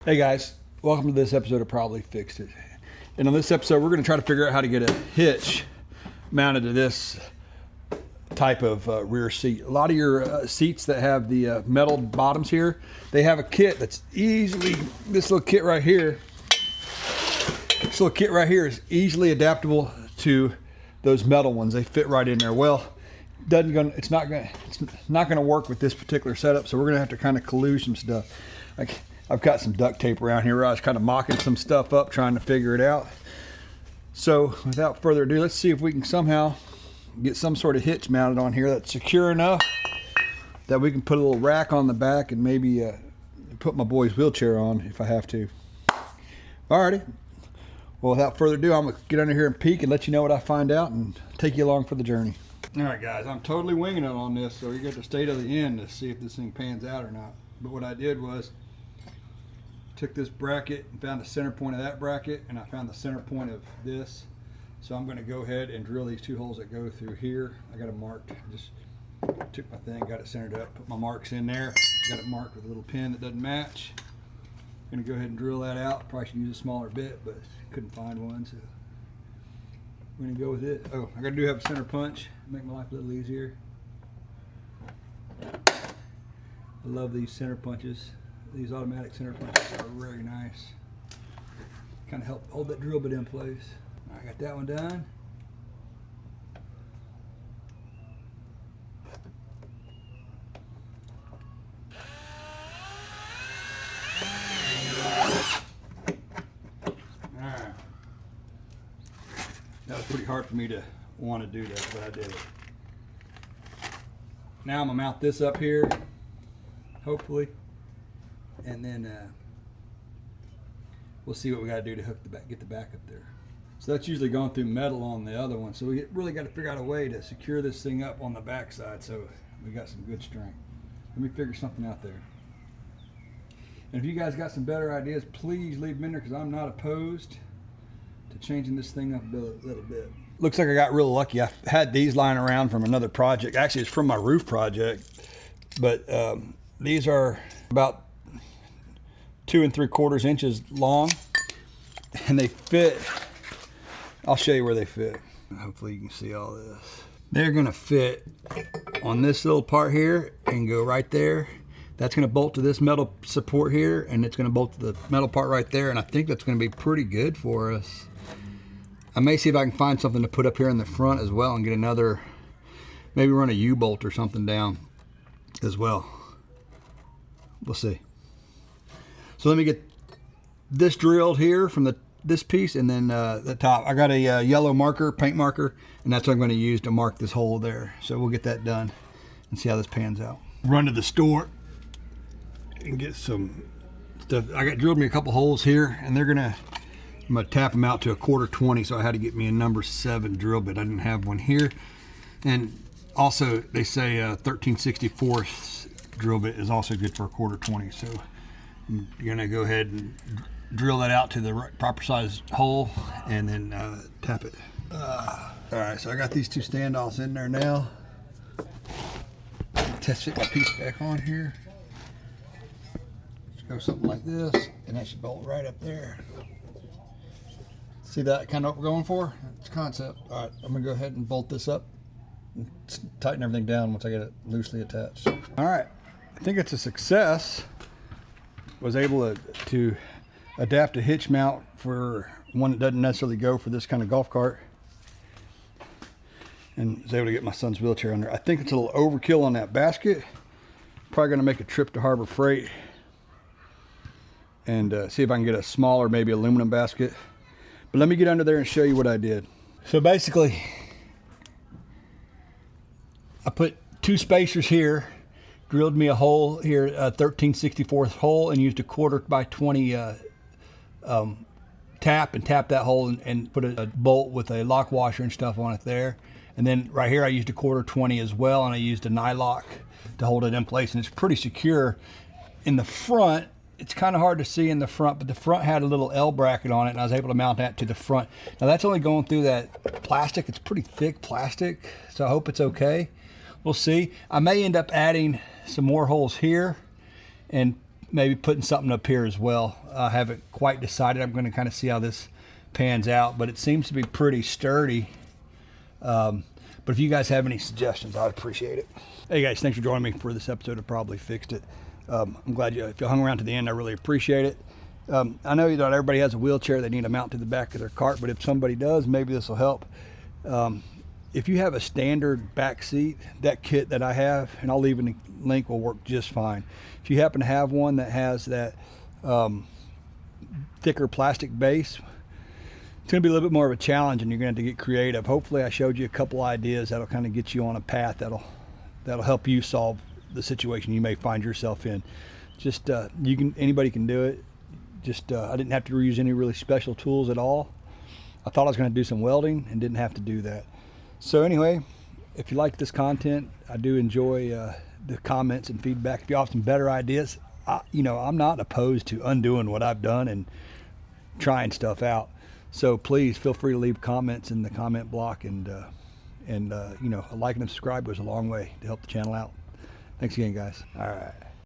Hey guys, welcome to this episode of Probably Fixed It. And on this episode, we're going to try to figure out how to get a hitch mounted to this type of rear seat. A lot of your seats that have the metal bottoms here, they have a kit that's easily, this little kit right here is easily adaptable to those metal ones. They fit right in there. Well, it's not gonna work with this particular setup, so we're gonna have to kind of collude some stuff. Like, I've got some duct tape around here where I was kind of mocking some stuff up, trying to figure it out. So without further ado, let's see if we can somehow get some sort of hitch mounted on here that's secure enough that we can put a little rack on the back and maybe put my boy's wheelchair on if I have to. Alrighty. Well, without further ado, I'm gonna get under here and peek and let you know what I find out and take you along for the journey. Alright guys, I'm totally winging it on this, so you get to stay to the end to see if this thing pans out or not. But what I did was took this bracket and found the center point of that bracket, and I found the center point of this. So I'm going to go ahead and drill these two holes that go through here. I got it marked. Just took my thing, got it centered up, put my marks in there. Got it marked with a little pin that doesn't match. I'm going to go ahead and drill that out. Probably should use a smaller bit, but couldn't find one, so I'm going to go with it. Oh, I do have a center punch. Make my life a little easier. I love these center punches. These automatic center punches are very nice. Kind of help hold that drill bit in place. All right, got that one done. All right. That was pretty hard for me to want to do that, but I did it. Now I'm gonna mount this up here, hopefully. And then we'll see what we got to do to hook the back, get the back up there. So that's usually going through metal on the other one. So we really got to figure out a way to secure this thing up on the back side so we got some good strength. Let me figure something out there. And if you guys got some better ideas, please leave them in there, because I'm not opposed to changing this thing up a little bit. Looks like I got real lucky. I had these lying around from another project. Actually, it's from my roof project, but these are about 2 3/4 inches long, and they fit. I'll show you where they fit. Hopefully you can see all this. They're gonna fit on this little part here and go right there. That's gonna bolt to this metal support here, and it's gonna bolt to the metal part right there, and I think that's gonna be pretty good for us. I may see if I can find something to put up here in the front as well and get another, maybe run a U-bolt or something down as well. We'll see. So let me get this drilled here from this piece, and then the top. I got a yellow marker, paint marker, and that's what I'm going to use to mark this hole there. So we'll get that done and see how this pans out. Run to the store and get some stuff. I got drilled me a couple holes here, and I'm gonna tap them out to a 1/4 20. So I had to get me a number 7 drill bit. I didn't have one here, and also they say 13/64 drill bit is also good for a 1/4 20. So you're gonna go ahead and drill that out to the proper size hole, and then tap it. All right, so I got these 2 standoffs in there now. Test fit my piece back on here. Let's go something like this, and that should bolt right up there. See that kind of what we're going for? It's concept. All right, I'm gonna go ahead and bolt this up and tighten everything down once I get it loosely attached. All right, I think it's a success. Was able to adapt a hitch mount for one that doesn't necessarily go for this kind of golf cart, and was able to get my son's wheelchair under. I think it's a little overkill on that basket. Probably going to make a trip to Harbor Freight and see if I can get a smaller, maybe aluminum basket. But let me get under there and show you what I did. So basically, I put 2 spacers here, drilled me a hole here, a 13/64 hole, and used a 1/4 20 tap, and tapped that hole and put a bolt with a lock washer and stuff on it there. And then right here I used a 1/4 20 as well, and I used a nyloc to hold it in place, and it's pretty secure. In the front, it's kind of hard to see in the front, but the front had a little L bracket on it, and I was able to mount that to the front. Now that's only going through that plastic. It's pretty thick plastic, so I hope it's okay. We'll see. I may end up adding some more holes here and maybe putting something up here as well. I haven't quite decided. I'm going to kind of see how this pans out, but it seems to be pretty sturdy. But if you guys have any suggestions, I'd appreciate it. Hey guys, thanks for joining me for this episode of Probably Fixed It. I'm glad if you hung around to the end, I really appreciate it. I know not everybody has a wheelchair they need to mount to the back of their cart, but if somebody does, maybe this will help. If you have a standard back seat, that kit that I have, and I'll leave in the link, will work just fine. If you happen to have one that has that thicker plastic base, it's going to be a little bit more of a challenge, and you're going to have to get creative. Hopefully I showed you a couple ideas that'll kind of get you on a path that'll help you solve the situation you may find yourself in. Just anybody can do it. Just I didn't have to use any really special tools at all. I thought I was going to do some welding and didn't have to do that. So anyway, if you like this content, I do enjoy the comments and feedback. If you have some better ideas, I'm not opposed to undoing what I've done and trying stuff out. So please feel free to leave comments in the comment block, and a like and subscribe goes a long way to help the channel out. Thanks again, guys. All right.